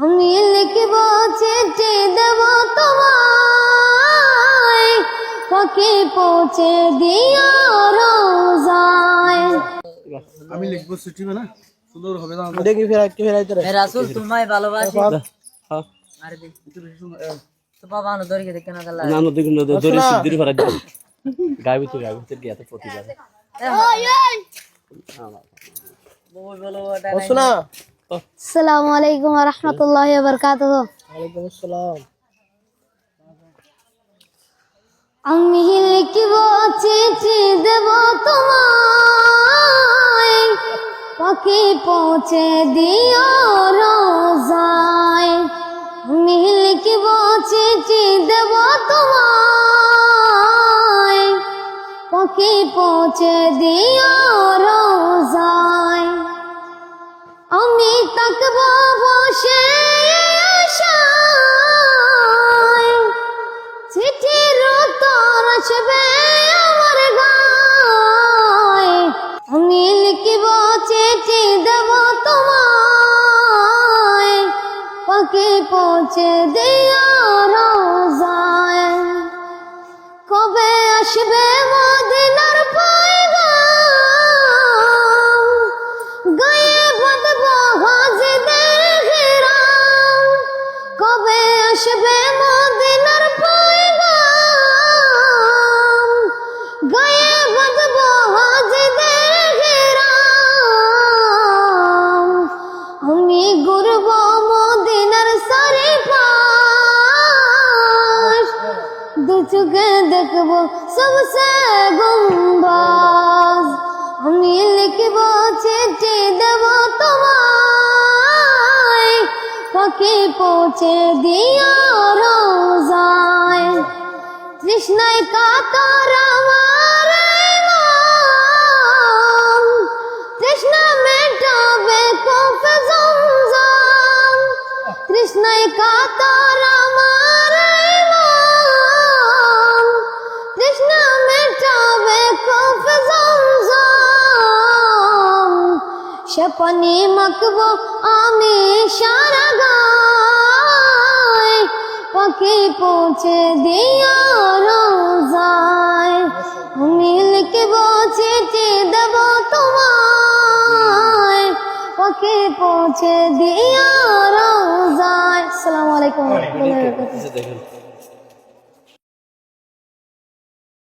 আমি লিখব চিঠি দেব তোমায়, পাখি পৌঁছে দিও রোজায়। আমি লিখবো চিঠি না সুন্দর হবে না দেখি ফেরাইতে রে রাসূল তোমায় ভালোবাসি। হ্যাঁ আরে দে তো বাবা আনো দড়ি দেখে না গালা না দেখুন দড়ি সিদ্ধি ফেরাই দাও গাবি তো গিয়ে এত প্রতি যাবে বল বলো ওটা ও শোনা আসসালামু আলাইকুম ওয়া রাহমাতুল্লাহি ওয়া বারাকাতুহু। ওয়ালাইকুম আসসালাম। আমি লিখব চিঠি দেব তোমায়, পাখি পৌঁছে দিও রোজায়। আমি লিখব চিঠি দেব তোমায়, পাখি পৌঁছে দিও রোজায়। আমি তাকব বসে আশায়, চিঠির উত্তর আসবে আমার গায়ে। আমি লিখব চিঠি দেব তোমায়, পাখি পৌঁছে দিও রোজায়। কবে আসবে মদিনার পয়গাম, গায়ে বাঁধবো হাজিদের হিরাম। কবে আসবে মদিনার পয়গাম, গায়ে বাঁধবো হাজিদের হিরাম। আমি ঘুরব মদিনার সারি পাশ, দু চোখে দেখবো সবসে গুম্বাজ। আমি লিখব চিঠি দেব তোমায়, পাখি পৌঁছে দিও রোজায়। তৃষ্ণায় কাতর আমার ইমান, তৃষ্ণা মেটাবে কোফ জমজম। তৃষ্ণায় কাতর আমার ইমান, তৃষ্ণা মেটাবে কোফ জমজম। সে পানি মাখবো আমি সারা গায়, পাখি পৌঁছে দিও রোজায়। আমি লিখব চিঠি দেব তোমায়, পাখি পৌঁছে দিও রোজায়। আসসালামু আলাইকুম ওয়া রাহমাতুল্লাহি ওয়া বারাকাতুহু। দেখেন